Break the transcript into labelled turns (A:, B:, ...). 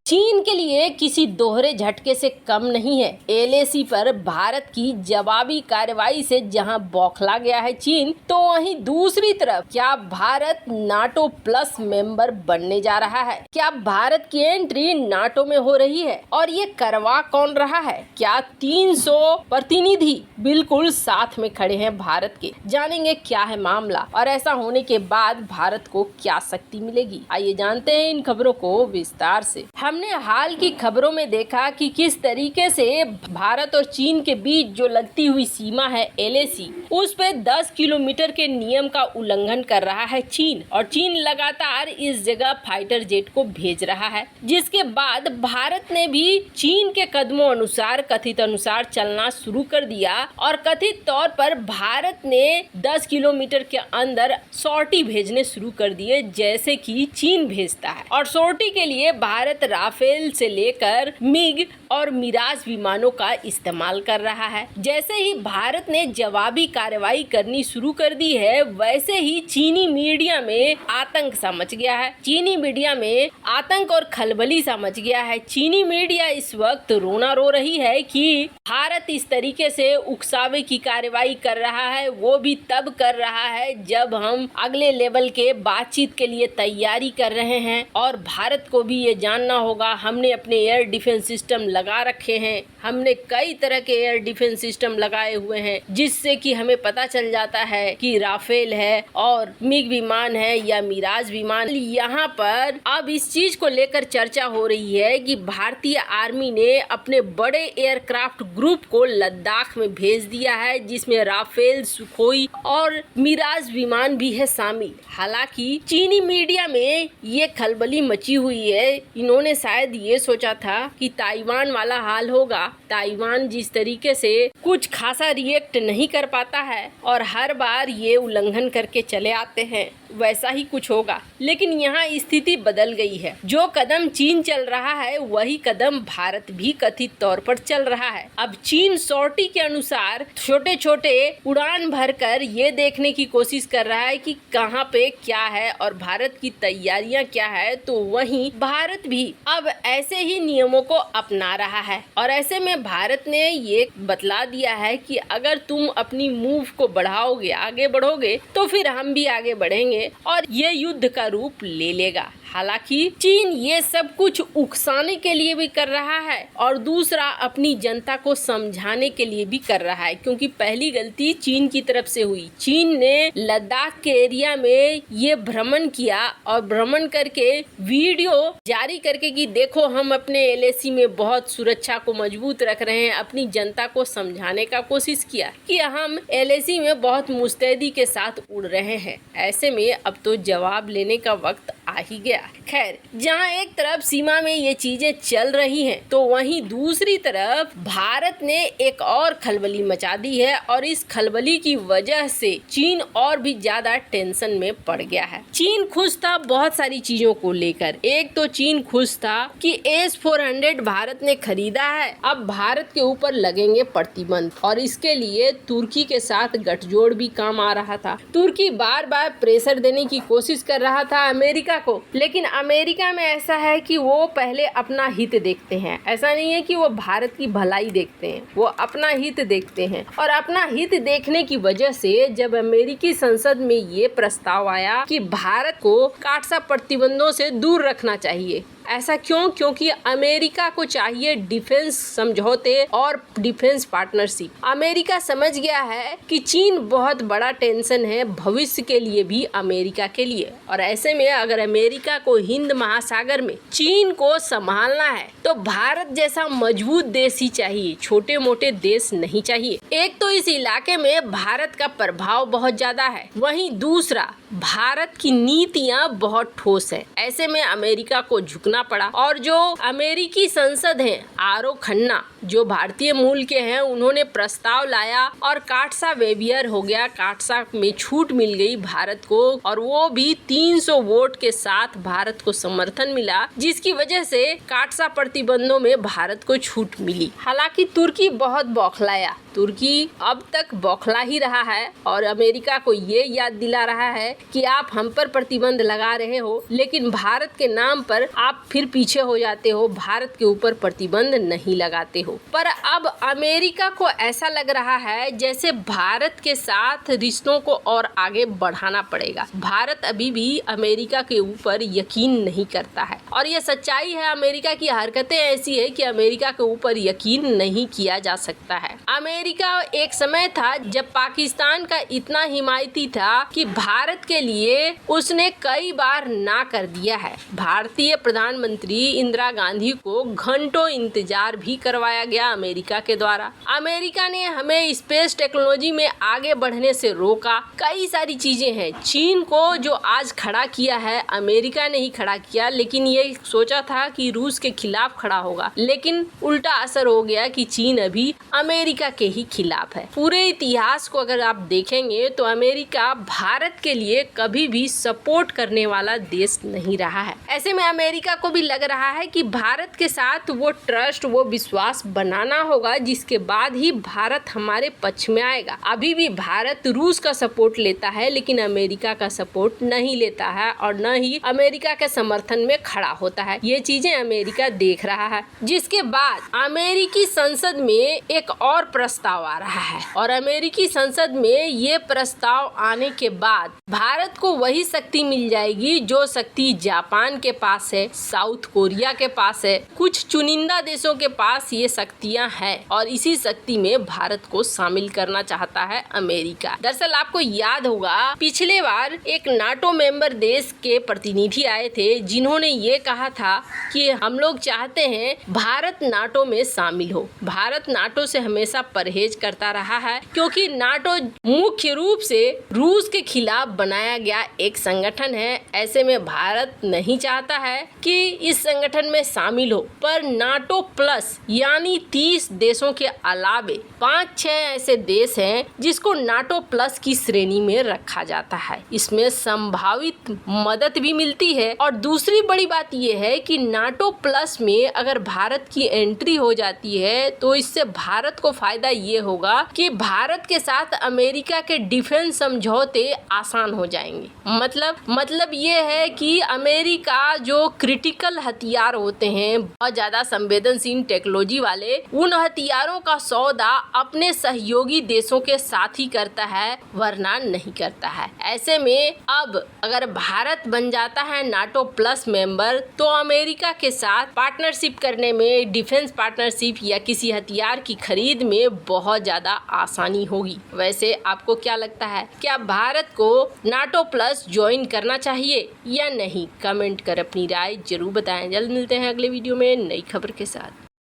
A: चीन के लिए किसी दोहरे झटके से कम नहीं है। एलएसी पर भारत की जवाबी कार्रवाई से जहां बौखला गया है चीन, तो वहीं दूसरी तरफ क्या भारत नाटो प्लस मेंबर बनने जा रहा है? क्या भारत की एंट्री नाटो में हो रही है? और ये करवा कौन रहा है? क्या 300 प्रतिनिधि बिल्कुल साथ में खड़े हैं भारत के? जानेंगे क्या है मामला और ऐसा होने के बाद भारत को क्या शक्ति मिलेगी। आइए जानते हैं इन खबरों को विस्तार से। हमने हाल की खबरों में देखा कि किस तरीके से भारत और चीन के बीच जो लगती हुई सीमा है एलएसी, उस पे 10 किलोमीटर के नियम का उल्लंघन कर रहा है चीन, और चीन लगातार इस जगह फाइटर जेट को भेज रहा है, जिसके बाद भारत ने भी चीन के कदमों अनुसार कथित अनुसार चलना शुरू कर दिया और कथित तौर पर भारत ने 10 किलोमीटर के अंदर सॉर्टी भेजने शुरू कर दिए, जैसे कि चीन भेजता है। और सॉर्टी के लिए भारत राफेल से लेकर मिग और मिराज विमानों का इस्तेमाल कर रहा है। जैसे ही भारत ने जवाबी कार्रवाई करनी शुरू कर दी है, वैसे ही चीनी मीडिया में आतंक सा मच गया है। चीनी मीडिया में आतंक और खलबली सा मच गया है। चीनी मीडिया इस वक्त रोना रो रही है कि भारत इस तरीके से उकसावे की कार्रवाई कर रहा है, वो भी तब कर रहा है जब हम अगले लेवल के बातचीत के लिए तैयारी कर रहे हैं। और भारत को भी ये जानना होगा, हमने अपने एयर डिफेंस सिस्टम लगा रखे हैं, हमने कई तरह के एयर डिफेंस सिस्टम लगाए हुए हैं, जिससे कि हमें पता चल जाता है कि राफेल है और मिग विमान है या मिराज विमान। यहाँ पर अब इस चीज को लेकर चर्चा हो रही है कि भारतीय आर्मी ने अपने बड़े एयरक्राफ्ट ग्रुप को लद्दाख में भेज दिया है, जिसमें राफेल, सुखोई और मिराज विमान भी है शामिल। हालांकि चीनी मीडिया में ये खलबली मची हुई है। इन्होंने शायद ये सोचा था कि ताइवान वाला हाल होगा। ताइवान जिस तरीके से कुछ खासा रिएक्ट नहीं कर पाता है और हर बार ये उल्लंघन करके चले आते हैं, वैसा ही कुछ होगा। लेकिन यहाँ स्थिति बदल गई है। जो कदम चीन चल रहा है, वही कदम भारत भी कथित तौर पर चल रहा है। अब चीन सॉर्टी के अनुसार छोटे छोटे उड़ान भरकर ये देखने की कोशिश कर रहा है कि कहाँ पे क्या है और भारत की तैयारियां क्या है, तो वहीं भारत भी अब ऐसे ही नियमों को अपना रहा है। और ऐसे में भारत ने ये बतला दिया है कि अगर तुम अपनी मूव को बढ़ाओगे, आगे बढ़ोगे, तो फिर हम भी आगे बढ़ेंगे और ये युद्ध का रूप ले लेगा। हालांकि चीन ये सब कुछ उकसाने के लिए भी कर रहा है और दूसरा अपनी जनता को समझाने के लिए भी कर रहा है, क्योंकि पहली गलती चीन की तरफ से हुई। चीन ने लद्दाख के एरिया में ये भ्रमण किया और भ्रमण करके वीडियो जारी करके कि देखो हम अपने एलएसी में बहुत सुरक्षा को मजबूत रख रहे हैं, अपनी जनता को समझाने का कोशिश किया कि हम एलएसी में बहुत मुस्तैदी के साथ उड़ रहे हैं। ऐसे में अब तो जवाब लेने का वक्त आ ही गया। खैर, जहां एक तरफ सीमा में ये चीजें चल रही हैं, तो वहीं दूसरी तरफ भारत ने एक और खलबली मचा दी है और इस खलबली की वजह से चीन और भी ज्यादा टेंशन में पड़ गया है। चीन खुश था बहुत सारी चीजों को लेकर। एक तो चीन खुश था कि S-400 भारत ने खरीदा है, अब भारत के ऊपर लगेंगे प्रतिबंध, और इसके लिए तुर्की के साथ गठजोड़ भी काम आ रहा था। तुर्की बार बार प्रेशर देने की कोशिश कर रहा था अमेरिका को, लेकिन अमेरिका में ऐसा है कि वो पहले अपना हित देखते हैं। ऐसा नहीं है कि वो भारत की भलाई देखते हैं, वो अपना हित देखते हैं। और अपना हित देखने की वजह से जब अमेरिकी संसद में ये प्रस्ताव आया कि भारत को काटसा प्रतिबंधों से दूर रखना चाहिए, ऐसा क्यों? क्योंकि अमेरिका को चाहिए डिफेंस समझौते और डिफेंस पार्टनरशिप। अमेरिका समझ गया है कि चीन बहुत बड़ा टेंशन है भविष्य के लिए भी, अमेरिका के लिए। और ऐसे में अगर अमेरिका को हिंद महासागर में चीन को संभालना है, तो भारत जैसा मजबूत देश ही चाहिए, छोटे मोटे देश नहीं चाहिए। एक तो इस इलाके में भारत का प्रभाव बहुत ज्यादा है, वहीं दूसरा भारत की नीतियां बहुत ठोस है। ऐसे में अमेरिका को झुकना पड़ा। और जो अमेरिकी संसद है, आर.ओ. खन्ना, जो भारतीय मूल के हैं, उन्होंने प्रस्ताव लाया और काटसा वेवियर हो गया। काटसा में छूट मिल गई भारत को, और वो भी 300 वोट के साथ भारत को समर्थन मिला, जिसकी वजह से काटसा प्रतिबंधों में भारत को छूट मिली। हालांकि तुर्की बहुत बौखलाया, तुर्की अब तक बौखला ही रहा है और अमेरिका को ये याद दिला रहा है कि आप हम पर प्रतिबंध लगा रहे हो, लेकिन भारत के नाम पर आप फिर पीछे हो जाते हो, भारत के ऊपर प्रतिबंध नहीं लगाते हो। पर अब अमेरिका को ऐसा लग रहा है जैसे भारत के साथ रिश्तों को और आगे बढ़ाना पड़ेगा। भारत अभी भी अमेरिका के ऊपर यकीन नहीं करता है और ये सच्चाई है। अमेरिका की हरकतें ऐसी है कि अमेरिका के ऊपर यकीन नहीं किया जा सकता है। अमेरिका एक समय था जब पाकिस्तान का इतना हिमायती था कि भारत के लिए उसने कई बार ना कर दिया है। भारतीय प्रधानमंत्री इंदिरा गांधी को घंटों इंतजार भी करवाया गया अमेरिका के द्वारा। अमेरिका ने हमें स्पेस टेक्नोलॉजी में आगे बढ़ने से रोका। कई सारी चीजें हैं। चीन को जो आज खड़ा किया है अमेरिका ने ही खड़ा किया, लेकिन ये सोचा था कि रूस के खिलाफ खड़ा होगा, लेकिन उल्टा असर हो गया कि चीन अभी अमेरिका के ही खिलाफ है। पूरे इतिहास को अगर आप देखेंगे तो अमेरिका भारत के लिए कभी भी सपोर्ट करने वाला देश नहीं रहा है। ऐसे में अमेरिका को भी लग रहा है कि भारत के साथ वो ट्रस्ट, वो विश्वास बनाना होगा, जिसके बाद ही भारत हमारे पक्ष में आएगा। अभी भी भारत रूस का सपोर्ट लेता है लेकिन अमेरिका का सपोर्ट नहीं लेता है और न ही अमेरिका के समर्थन में खड़ा होता है। ये चीजें अमेरिका देख रहा है, जिसके बाद अमेरिकी संसद में एक और प्रस्ताव आ रहा है और अमेरिकी संसद में ये प्रस्ताव आने के बाद भारत को वही शक्ति मिल जाएगी जो शक्ति जापान के पास है, साउथ कोरिया के पास है, कुछ चुनिंदा देशों के पास ये शक्तियां हैं और इसी शक्ति में भारत को शामिल करना चाहता है अमेरिका। दरअसल आपको याद होगा पिछले बार एक नाटो मेंबर देश के प्रतिनिधि आए थे जिन्होंने ये कहा था कि हम लोग चाहते हैं भारत नाटो में शामिल हो। भारत नाटो से हमेशा परहेज करता रहा है क्योंकि नाटो मुख्य रूप से रूस के खिलाफ बनाया गया एक संगठन है। ऐसे में भारत नहीं चाहता है कि इस संगठन में शामिल हो, पर नाटो प्लस यानी 30 देशों के अलावे 5-6 ऐसे देश हैं जिसको नाटो प्लस की श्रेणी में रखा जाता है। इसमें संभावित मदद भी मिलती है और दूसरी बड़ी बात यह है कि नाटो प्लस में अगर भारत की एंट्री हो जाती है तो इससे भारत को फायदा ये होगा कि भारत के साथ अमेरिका के डिफेंस समझौते आसान हो जाएंगे। मतलब ये है कि अमेरिका जो क्रिटिकल हथियार होते हैं, बहुत ज्यादा संवेदनशील टेक्नोलॉजी वाले, उन हथियारों का सौदा अपने सहयोगी देशों के साथ ही करता है, वरना नहीं करता है। ऐसे में अब अगर भारत बन जाता है नाटो प्लस मेंबर तो अमेरिका के साथ पार्टनरशिप करने में, डिफेंस पार्टनरशिप या किसी हथियार की खरीद में बहुत ज्यादा आसानी होगी। वैसे आपको क्या लगता है, क्या भारत को नाटो प्लस ज्वाइन करना चाहिए या नहीं? कमेंट कर अपनी राय जरूर बताएं। जल्द मिलते हैं अगले वीडियो में नई खबर के साथ।